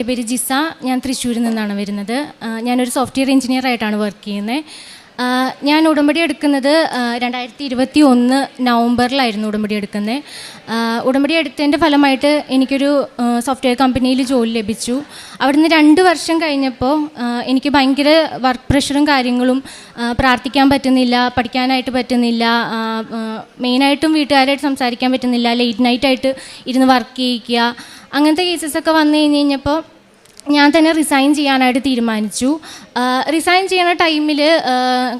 എൻ്റെ പേര് ജിസ. ഞാൻ തൃശ്ശൂരിൽ നിന്നാണ് വരുന്നത്. ഞാനൊരു സോഫ്റ്റ്വെയർ എഞ്ചിനീയർ ആയിട്ടാണ് വർക്ക് ചെയ്യുന്നത്. ഞാൻ ഉടമ്പടി എടുക്കുന്നത് 2021 നവംബറിലായിരുന്നു ഉടമ്പടി എടുക്കുന്നത്. ഉടമ്പടി എടുത്തതിൻ്റെ ഫലമായിട്ട് എനിക്കൊരു സോഫ്റ്റ്വെയർ കമ്പനിയിൽ ജോലി ലഭിച്ചു. അവിടുന്ന് 2 വർഷം കഴിഞ്ഞപ്പോൾ എനിക്ക് ഭയങ്കര വർക്ക് പ്രഷറും കാര്യങ്ങളും, പ്രാർത്ഥിക്കാൻ പറ്റുന്നില്ല, പഠിക്കാനായിട്ട് പറ്റുന്നില്ല, മെയിനായിട്ടും വീട്ടുകാരായിട്ട് സംസാരിക്കാൻ പറ്റുന്നില്ല, ലേറ്റ് നൈറ്റായിട്ട് ഇരുന്ന് വർക്ക് ചെയ്യിക്കുക, അങ്ങനത്തെ കേസസൊക്കെ വന്നു കഴിഞ്ഞപ്പോൾ ഞാൻ തന്നെ റിസൈൻ ചെയ്യാനായിട്ട് തീരുമാനിച്ചു. റിസൈൻ ചെയ്യുന്ന ടൈമിൽ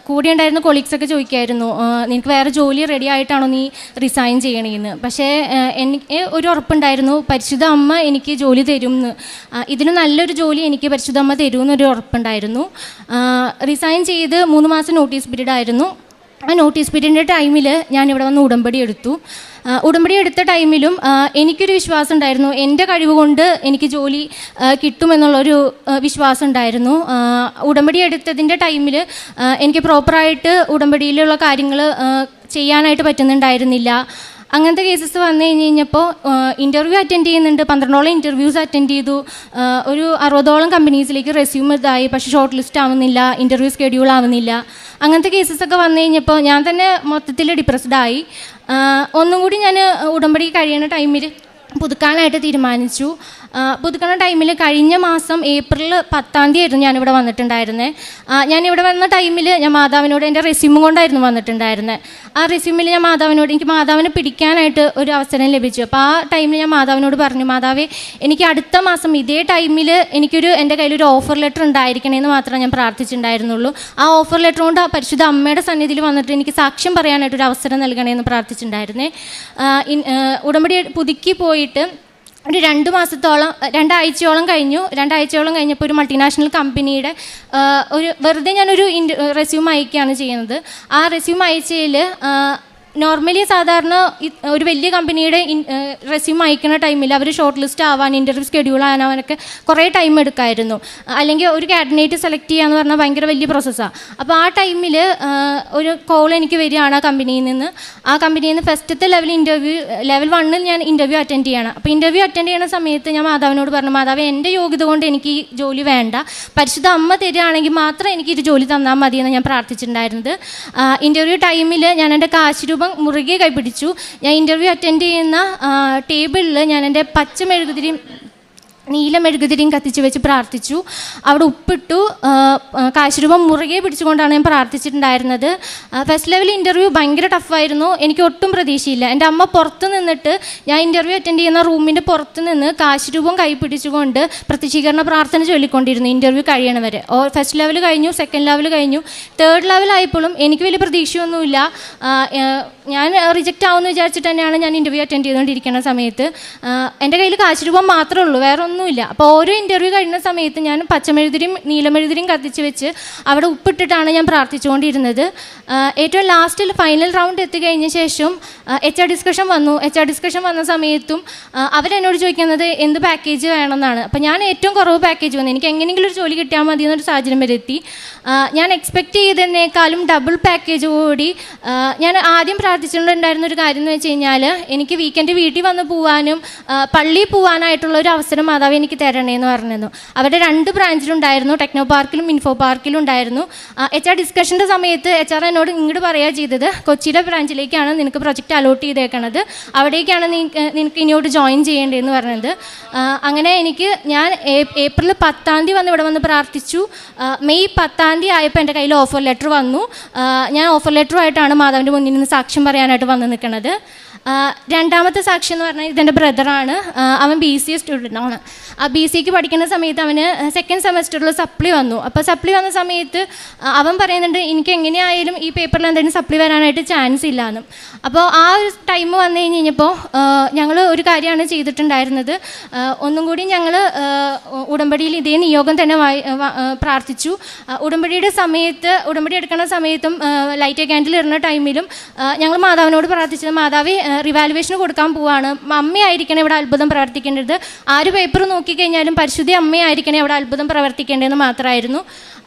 കൂടെ ഉണ്ടായിരുന്ന കൊളീഗ്സൊക്കെ ചോദിക്കുമായിരുന്നു, നിനക്ക് വേറെ ജോലി റെഡി ആയിട്ടാണോ നീ റിസൈൻ ചെയ്യണേന്ന്. പക്ഷേ എനിക്ക് ഒരു ഉറപ്പുണ്ടായിരുന്നു, പരിശുദ്ധ അമ്മ എനിക്ക് ജോലി തരും എന്ന്. ഇതിന് നല്ലൊരു ജോലി എനിക്ക് പരിശുദ്ധ അമ്മ തരുമെന്നൊരു ഉറപ്പുണ്ടായിരുന്നു. റിസൈൻ ചെയ്ത് 3 മാസം നോട്ടീസ് പീരീഡ് ആയിരുന്നു. ആ നോട്ടീസ് പീരീഡിൻ്റെ ടൈമിൽ ഞാനിവിടെ വന്ന് ഉടമ്പടി എടുത്തു. ഉടമ്പടി എടുത്ത ടൈമിലും എനിക്കൊരു വിശ്വാസം ഉണ്ടായിരുന്നു, എൻ്റെ കഴിവ് കൊണ്ട് എനിക്ക് ജോലി കിട്ടുമെന്നുള്ളൊരു വിശ്വാസം ഉണ്ടായിരുന്നു. ഉടമ്പടി എടുത്തതിൻ്റെ ടൈമിൽ എനിക്ക് പ്രോപ്പറായിട്ട് ഉടമ്പടിയിലുള്ള കാര്യങ്ങൾ ചെയ്യാനായിട്ട് പറ്റുന്നുണ്ടായിരുന്നില്ല. അങ്ങനത്തെ കേസസ് വന്നു കഴിഞ്ഞപ്പോൾ ഇൻ്റർവ്യൂ അറ്റൻഡ് ചെയ്യുന്നുണ്ട്. 12ഓളം ഇൻ്റർവ്യൂസ് അറ്റൻഡ് ചെയ്തു. ഒരു 60ഓളം കമ്പനീസിലേക്ക് റെസ്യൂം ഇതായി, പക്ഷേ ഷോർട്ട് ലിസ്റ്റ് ആവുന്നില്ല, ഇൻ്റർവ്യൂ സ്കെഡ്യൂൾ ആവുന്നില്ല. അങ്ങനത്തെ കേസസൊക്കെ വന്നു കഴിഞ്ഞപ്പോൾ ഞാൻ തന്നെ മൊത്തത്തിൽ ഡിപ്രസ്ഡായി. ഒന്നും കൂടി ഞാൻ ഉടമ്പടി കഴിയുന്ന ടൈമിൽ പുതുക്കാനായിട്ട് തീരുമാനിച്ചു. പുതുക്കുന്ന ടൈമിൽ കഴിഞ്ഞ മാസം ഏപ്രിൽ 10-ാം തീയതി ആയിരുന്നു ഞാനിവിടെ വന്നിട്ടുണ്ടായിരുന്നത്. ഞാനിവിടെ വന്ന ടൈമിൽ ഞാൻ മാതാവിനോട് എൻ്റെ റെസ്യൂമും കൊണ്ടായിരുന്നു വന്നിട്ടുണ്ടായിരുന്നത്. ആ റെസ്യൂമിൽ ഞാൻ എനിക്ക് മാതാവിനെ പിടിക്കാനായിട്ട് ഒരു അവസരം ലഭിച്ചു. അപ്പോൾ ആ ടൈമിൽ ഞാൻ മാതാവിനോട് പറഞ്ഞു, മാതാവേ, എനിക്ക് അടുത്ത മാസം ഇതേ ടൈമിൽ എൻ്റെ കയ്യിലൊരു ഓഫർ ലെറ്റർ ഉണ്ടായിരിക്കണമെന്ന് മാത്രമേ ഞാൻ പ്രാർത്ഥിച്ചിട്ടുണ്ടായിരുന്നുള്ളൂ. ആ ഓഫർ ലെറ്റർ കൊണ്ട് ആ പരിശുദ്ധ അമ്മയുടെ സന്നിധിയിൽ വന്നിട്ട് എനിക്ക് സാക്ഷ്യം പറയാനായിട്ടൊരു അവസരം നൽകണമെന്ന് പ്രാർത്ഥിച്ചിട്ടുണ്ടായിരുന്നേ. ഉടമ്പടി പുതുക്കി പോയിട്ട് ഒരു 2 ആഴ്ചയോളം കഴിഞ്ഞു. 2 ആഴ്ചയോളം കഴിഞ്ഞപ്പോൾ ഒരു മൾട്ടിനാഷണൽ കമ്പനിയുടെ വെറുതെ ഞാനൊരു റെസ്യൂം അയക്കുകയാണ് ചെയ്യുന്നത്. ആ റെസ്യൂം അയച്ചതിൽ നോർമലി സാധാരണ ഒരു വലിയ കമ്പനിയുടെ റെസ്യൂം അയക്കുന്ന ടൈമിൽ അവർ ഷോർട്ട് ലിസ്റ്റ് ആവാൻ, ഇൻ്റർവ്യൂ സ്കെഡ്യൂൾ ആവാനൊക്കെ കുറേ ടൈം എടുക്കായിരുന്നു. അല്ലെങ്കിൽ ഒരു കാൻഡിഡേറ്റ് സെലക്ട് ചെയ്യുക എന്ന് പറഞ്ഞാൽ ഭയങ്കര വലിയ പ്രോസസ്സാണ്. അപ്പോൾ ആ ടൈമിൽ ഒരു കോൾ എനിക്ക് വരികയാണ് ആ കമ്പനിയിൽ നിന്ന്. ആ കമ്പനിയിൽ നിന്ന് ഫസ്റ്റത്തെ ലെവൽ 1 ഞാൻ ഇൻ്റർവ്യൂ അറ്റൻഡ് ചെയ്യണം. അപ്പോൾ ഇൻ്റർവ്യൂ അറ്റൻഡ് ചെയ്യുന്ന സമയത്ത് ഞാൻ മാതാവിനോട് പറഞ്ഞു, മാതാവ്, എൻ്റെ യോഗ്യത കൊണ്ട് എനിക്ക് ഈ ജോലി വേണ്ട, പരിശുദ്ധ അമ്മ തരികയാണെങ്കിൽ മാത്രം എനിക്ക് ഈ ജോലി തന്നാൽ മതിയെന്ന് ഞാൻ പ്രാർത്ഥിച്ചിട്ടുണ്ടായിരുന്നത്. ഇൻ്റർവ്യൂ ടൈമിൽ ഞാൻ എൻ്റെ കാശ് മുറുകെ കൈപിടിച്ചു. ഞാൻ ഇൻ്റർവ്യൂ അറ്റൻഡ് ചെയ്യുന്ന ടേബിളിൽ ഞാൻ എൻ്റെ നീല മെഴുകുതിരിയും കത്തിച്ച് വെച്ച് പ്രാർത്ഥിച്ചു. അവിടെ ഉപ്പിട്ടു. കാശുരൂപം മുറുകെ പിടിച്ചുകൊണ്ടാണ് ഞാൻ പ്രാർത്ഥിച്ചിട്ടുണ്ടായിരുന്നത്. ഫസ്റ്റ് ലെവൽ ഇൻ്റർവ്യൂ ഭയങ്കര ടഫായിരുന്നു. എനിക്ക് ഒട്ടും പ്രതീക്ഷയില്ല. എൻ്റെ അമ്മ പുറത്ത് നിന്നിട്ട്, ഞാൻ ഇൻ്റർവ്യൂ അറ്റൻഡ് ചെയ്യുന്ന റൂമിൻ്റെ പുറത്ത് നിന്ന് കാശുരൂപം കൈ പിടിച്ചുകൊണ്ട് പ്രത്യക്ഷീകരണ പ്രാർത്ഥന ചൊല്ലിക്കൊണ്ടിരുന്നു ഇൻ്റർവ്യൂ കഴിയണവരെ. ഫസ്റ്റ് ലെവൽ കഴിഞ്ഞു, സെക്കൻഡ് ലെവൽ കഴിഞ്ഞു, തേർഡ് ലെവൽ ആയപ്പോഴും എനിക്ക് വലിയ പ്രതീക്ഷയൊന്നുമില്ല. ഞാൻ റിജക്റ്റ് ആവുമെന്ന് വിചാരിച്ചിട്ട് തന്നെയാണ് ഞാൻ ഇൻ്റർവ്യൂ അറ്റൻഡ് ചെയ്തുകൊണ്ടിരിക്കുന്ന സമയത്ത് എൻ്റെ കയ്യിൽ കാശുരൂപം മാത്രമേ ഉള്ളൂ, വേറെ ഒന്നുമില്ല. അപ്പോൾ ഓരോ ഇൻ്റർവ്യൂ കഴിയുന്ന സമയത്ത് ഞാൻ പച്ചമെഴുതിരിയും നീലമെഴുതിരിയും കത്തിച്ച് വെച്ച് അവിടെ ഉപ്പിട്ടിട്ടാണ് ഞാൻ പ്രാർത്ഥിച്ചുകൊണ്ടിരുന്നത്. ഏറ്റവും ലാസ്റ്റിൽ ഫൈനൽ റൗണ്ട് എത്തിക്കഴിഞ്ഞ ശേഷം HR ഡിസ്കഷൻ വന്നു. HR ഡിസ്കഷൻ വന്ന സമയത്തും അവരെന്നോട് ചോദിക്കുന്നത് എന്ത് പാക്കേജ് വേണമെന്നാണ്. അപ്പോൾ ഞാൻ ഏറ്റവും കുറവ് പാക്കേജ് വന്നു, എനിക്ക് എങ്ങനെയെങ്കിലും ഒരു ജോലി കിട്ടിയാൽ മതി എന്നൊരു സാഹചര്യം വരെ എത്തി. ഞാൻ എക്സ്പെക്റ്റ് ചെയ്തതിനേക്കാളും ഡബിൾ പാക്കേജ് കൂടി. ഞാൻ ആദ്യം പ്രാർത്ഥിച്ചിട്ടുണ്ടായിരുന്ന ഒരു കാര്യം എന്ന് വെച്ച് കഴിഞ്ഞാൽ, എനിക്ക് വീക്കെൻഡ് വീട്ടിൽ വന്ന് പോകാനും പള്ളിയിൽ പോകാനായിട്ടുള്ള ഒരു അവസരം മാതാവ് എനിക്ക് തരണേന്ന് പറഞ്ഞിരുന്നു. അവരുടെ 2 ബ്രാഞ്ചിലുണ്ടായിരുന്നു, ടെക്നോ പാർക്കിലും ഇൻഫോ പാർക്കിലും ഉണ്ടായിരുന്നു. HR ഡിസ്കഷൻ്റെ സമയത്ത് HR എന്നോട് ഇങ്ങോട്ട് പറയുക ചെയ്തത്, കൊച്ചിയിലെ ബ്രാഞ്ചിലേക്കാണ് നിനക്ക് പ്രൊജക്റ്റ് അലോട്ട് ചെയ്തേക്കണത്, അവിടേക്കാണ് നിനക്ക് ഇങ്ങോട്ട് ജോയിൻ ചെയ്യേണ്ടതെന്ന് പറഞ്ഞത്. അങ്ങനെ ഞാൻ ഏപ്രിൽ 10-ാം തീയതി വന്ന് ഇവിടെ വന്ന് പ്രാർത്ഥിച്ചു. മെയ് 10-ാം തീയതി ആയപ്പോൾ എൻ്റെ കയ്യിൽ ഓഫർ ലെറ്റർ വന്നു. ഞാൻ ഓഫർ ലെറ്ററുമായിട്ടാണ് മാതാവിൻ്റെ മുന്നിൽ നിന്ന് സാക്ഷ്യം പറയാനായിട്ട് വന്ന് നിൽക്കുന്നത്. രണ്ടാമത്തെ സാക്ഷി എന്ന് പറഞ്ഞാൽ ഇതെൻ്റെ ബ്രദറാണ്. അവൻ BCA സ്റ്റുഡൻ്റാണ്. ആ BCAക്ക് പഠിക്കുന്ന സമയത്ത് അവന് സെക്കൻഡ് സെമസ്റ്ററിൽ സപ്ലി വന്നു. അപ്പോൾ സപ്ലി വന്ന സമയത്ത് അവൻ പറയുന്നുണ്ട്, എനിക്ക് എങ്ങനെയായാലും ഈ പേപ്പറിൽ എന്തെങ്കിലും സപ്ലി വരാനായിട്ട് ചാൻസ് ഇല്ലയെന്നും. അപ്പോൾ ആ ഒരു ടൈം വന്നു കഴിഞ്ഞപ്പോൾ ഞങ്ങൾ ഒരു കാര്യമാണ് ചെയ്തിട്ടുണ്ടായിരുന്നത്. ഒന്നും കൂടി ഞങ്ങൾ ഉടമ്പടിയിൽ ഇതേ നിയോഗം തന്നെ പ്രാർത്ഥിച്ചു. ഉടമ്പടി എടുക്കുന്ന സമയത്തും ലൈറ്റ് ക്യാൻഡിൽ ഇടുന്ന ടൈമിലും ഞങ്ങൾ മാതാവിനോട് പ്രാർത്ഥിച്ചത്, മാതാവേ, റിവാലുവേഷന് കൊടുക്കാൻ പോവാണ്, അമ്മയായിരിക്കണം ഇവിടെ അത്ഭുതം പ്രവർത്തിക്കേണ്ടത്, ആര് പേപ്പർ നോക്കിക്കഴിഞ്ഞാലും പരിശുദ്ധ അമ്മയായിരിക്കണം അവിടെ അത്ഭുതം പ്രവർത്തിക്കേണ്ടതെന്ന് മാത്രമായിരുന്നു.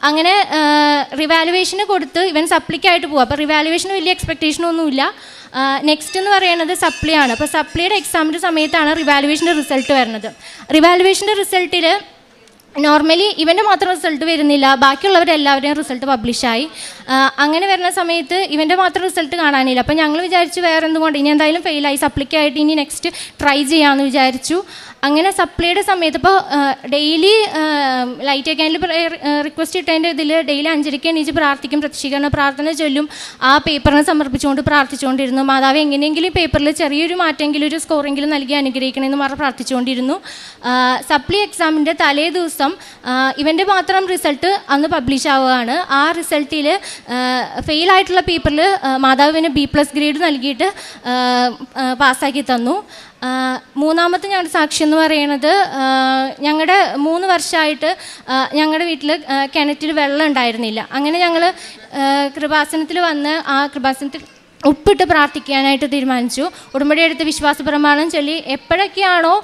അങ്ങനെ റിവാലുവേഷന് കൊടുത്ത് ഇവൻ സപ്ലിക്കായിട്ട് പോവുക. അപ്പോൾ റിവാലുവേഷന് വലിയ എക്സ്പെക്റ്റേഷനൊന്നുമില്ല. നെക്സ്റ്റ് എന്ന് പറയുന്നത് സപ്ലിയാണ്. അപ്പോൾ സപ്ലിയുടെ എക്സാമിൻ്റെ സമയത്താണ് റിവാലുവേഷൻ്റെ റിസൾട്ട് വരുന്നത്. റിവാലുവേഷൻ്റെ റിസൾട്ടിൽ നോർമലി ഇവൻ്റെ മാത്രം റിസൾട്ട് വരുന്നില്ല, ബാക്കിയുള്ളവരെല്ലാവരുടെയും റിസൾട്ട് പബ്ലിഷായി. അങ്ങനെ വരുന്ന സമയത്ത് ഇവൻ്റെ മാത്രം റിസൾട്ട് കാണാനില്ല. അപ്പോൾ ഞങ്ങൾ വിചാരിച്ചു വേറെ എന്തുകൊണ്ട് ഇനി എന്തായാലും ഫെയിലായി, സപ്ലിക്കായിട്ട് ഇനി നെക്സ്റ്റ് ട്രൈ ചെയ്യാമെന്ന് വിചാരിച്ചു. അങ്ങനെ സപ്ലിയുടെ സമയത്ത് ഇപ്പോൾ ഡെയിലി ലൈറ്റ് ക്യാൻഡിൽ റിക്വസ്റ്റ് ഇട്ടതിൻ്റെ ഇതിൽ ഡെയിലി 5:30 എണീച്ച് പ്രാർത്ഥിക്കും, പ്രത്യക്ഷീകരണ പ്രാർത്ഥന ചൊല്ലും. ആ പേപ്പറിനെ സമർപ്പിച്ചുകൊണ്ട് പ്രാർത്ഥിച്ചുകൊണ്ടിരുന്നു. മാതാവ് എങ്ങനെയെങ്കിലും പേപ്പറിൽ ചെറിയൊരു മാറ്റമെങ്കിലും ഒരു സ്കോറെങ്കിലും നൽകി അനുഗ്രഹിക്കണമെന്ന് പറഞ്ഞ് പ്രാർത്ഥിച്ചുകൊണ്ടിരുന്നു. സപ്ലി എക്സാമിൻ്റെ തലേ ദിവസം ഇവൻ്റെ മാത്രം റിസൾട്ട് അന്ന് പബ്ലിഷ് ആവുകയാണ്. ആ റിസൾട്ടിൽ ഫെയിലായിട്ടുള്ള പേപ്പറിൽ മാതാവിന് B+ ഗ്രേഡ് നൽകിയിട്ട് പാസ്സാക്കി തന്നു. മൂന്നാമത്തെ ഞങ്ങളുടെ സാക്ഷി എന്ന് പറയുന്നത്, ഞങ്ങളുടെ 3 വർഷമായിട്ട് ഞങ്ങളുടെ വീട്ടിൽ കിണറ്റിൽ വെള്ളം ഉണ്ടായിരുന്നില്ല. അങ്ങനെ ഞങ്ങൾ കൃപാസനത്തിൽ വന്ന് ആ കൃപാസനത്തിൽ ഉപ്പിട്ട് പ്രാർത്ഥിക്കാനായിട്ട് തീരുമാനിച്ചു. ഉടമ്പടി എടുത്ത് വിശ്വാസ പ്രമാണം ചൊല്ലി എപ്പോഴൊക്കെയാണോ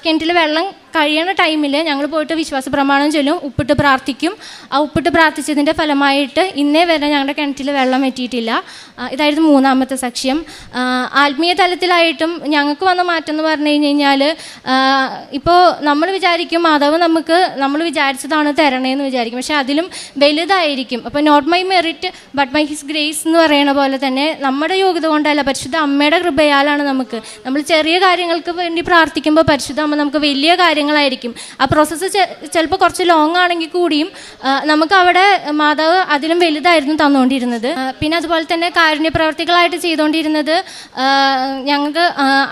കിണറ്റിൽ വെള്ളം കഴിയണ ടൈമിൽ ഞങ്ങൾ പോയിട്ട് വിശ്വാസ പ്രമാണം ചൊല്ലും, ഉപ്പിട്ട് പ്രാർത്ഥിക്കും. ആ ഉപ്പിട്ട് പ്രാർത്ഥിച്ചതിൻ്റെ ഫലമായിട്ട് ഇന്നേ വരെ ഞങ്ങളുടെ കിണറ്റിൽ വെള്ളം എത്തിയിട്ടില്ല. ഇതായിരുന്നു മൂന്നാമത്തെ സാക്ഷ്യം. ആത്മീയ തലത്തിലായിട്ടും ഞങ്ങൾക്ക് വന്ന മാറ്റം എന്ന് പറഞ്ഞു കഴിഞ്ഞാൽ, ഇപ്പോൾ നമ്മൾ വിചാരിക്കും മാതാവ് നമുക്ക് നമ്മൾ വിചാരിച്ചതാണ് തരണേന്ന് വിചാരിക്കും, പക്ഷേ അതിലും വലുതായിരിക്കും. അപ്പോൾ not my merit but my his grace എന്ന് പറയുന്ന പോലെ തന്നെ നമ്മുടെ യോഗ്യത കൊണ്ടല്ല, പരിശുദ്ധ അമ്മയുടെ കൃപയാലാണ്. നമ്മൾ ചെറിയ കാര്യങ്ങൾക്ക് വേണ്ടി പ്രാർത്ഥിക്കുമ്പോൾ പരിശുദ്ധ അമ്മ നമുക്ക് വലിയ കാര്യങ്ങളായിരിക്കും. ആ പ്രോസസ്സ് ചിലപ്പോൾ കുറച്ച് ലോങ് ആണെങ്കിൽ കൂടിയും നമുക്ക് അവിടെ മാതാവ് അതിലും വലുതായിരുന്നു തന്നുകൊണ്ടിരുന്നത്. പിന്നെ അതുപോലെ തന്നെ കാരുണ്യ പ്രവർത്തികളായിട്ട് ചെയ്തുകൊണ്ടിരുന്നത്, ഞങ്ങൾക്ക്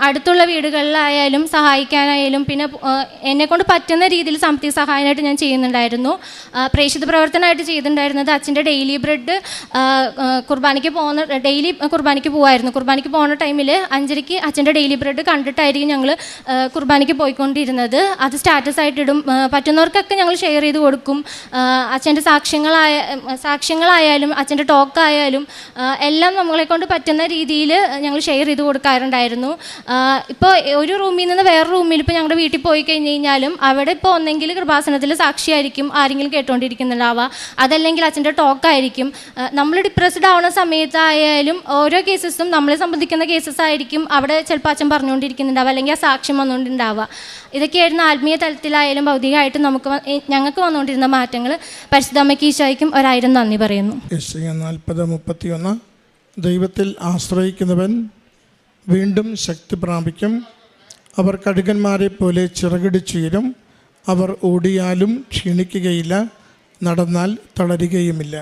അടുത്തുള്ള വീടുകളിലായാലും സഹായിക്കാനായാലും പിന്നെ എന്നെക്കൊണ്ട് പറ്റുന്ന രീതിയിൽ സാമ്പത്തിക സഹായമായിട്ട് ഞാൻ ചെയ്യുന്നുണ്ടായിരുന്നു. പ്രേക്ഷിത പ്രവർത്തനമായിട്ട് ചെയ്തിട്ടുണ്ടായിരുന്നത് അച്ഛൻ്റെ ഡെയിലി ബ്രെഡ് കുർബാനയ്ക്ക് ഡെയിലി കുർബാനയ്ക്ക് പോകുമായിരുന്നു. കുർബാനയ്ക്ക് പോകുന്ന ടൈമിൽ 5:30 അച്ഛൻ്റെ ഡെയിലി ബ്രെഡ് കണ്ടിട്ടായിരിക്കും ഞങ്ങൾ കുർബാനയ്ക്ക് പോയിക്കൊണ്ടിരുന്നത്. അത് സ്റ്റാറ്റസ് ആയിട്ട് ഇടും. പറ്റുന്നവർക്കൊക്കെ ഞങ്ങൾ ഷെയർ ചെയ്ത് കൊടുക്കും. അച്ഛൻ്റെ സാക്ഷ്യങ്ങളായാലും അച്ഛൻ്റെ ടോക്കായാലും എല്ലാം നമ്മളെ കൊണ്ട് പറ്റുന്ന രീതിയിൽ ഞങ്ങൾ ഷെയർ ചെയ്ത് കൊടുക്കാറുണ്ടായിരുന്നു. ഇപ്പോൾ ഒരു റൂമിൽ നിന്ന് വേറെ റൂമിൽ ഇപ്പോൾ ഞങ്ങളുടെ വീട്ടിൽ പോയി കഴിഞ്ഞ് കഴിഞ്ഞാലും അവിടെ ഇപ്പോൾ ഒന്നെങ്കിൽ കൃപാസനത്തിൽ സാക്ഷിയായിരിക്കും ആരെങ്കിലും കേട്ടുകൊണ്ടിരിക്കുന്നുണ്ടാവുക, അതല്ലെങ്കിൽ അച്ഛൻ്റെ ടോക്കായിരിക്കും. നമ്മൾ ഡിപ്രസ്ഡ് ആവുന്ന സമയത്തായാലും ഓരോ കേസസും നമ്മളെ സംബന്ധിക്കുന്ന കേസസ് ആയിരിക്കും അവിടെ ചിലപ്പോൾ അച്ഛൻ പറഞ്ഞുകൊണ്ടിരിക്കുന്നുണ്ടാവുക, അല്ലെങ്കിൽ ആ സാക്ഷ്യം വന്നുകൊണ്ടുണ്ടാവുക. ഇതൊക്കെയായിരുന്നു ആത്മീയ തലത്തിലായാലും ഭൗതികമായിട്ടും ഞങ്ങൾക്ക് വന്നുകൊണ്ടിരുന്ന മാറ്റങ്ങൾ. പരിശുദ്ധമ്മയ്ക്ക് ഈശോയ്ക്കും 1000 നന്ദി പറയുന്നു. 40:31 ദൈവത്തിൽ ആശ്രയിക്കുന്നവൻ വീണ്ടും ശക്തി പ്രാപിക്കും. അവർ കഴുകന്മാരെ പോലെ ചിറകടിച്ചുയരും. അവർ ഓടിയാലും ക്ഷീണിക്കുകയില്ല, നടന്നാൽ തളരുകയുമില്ല.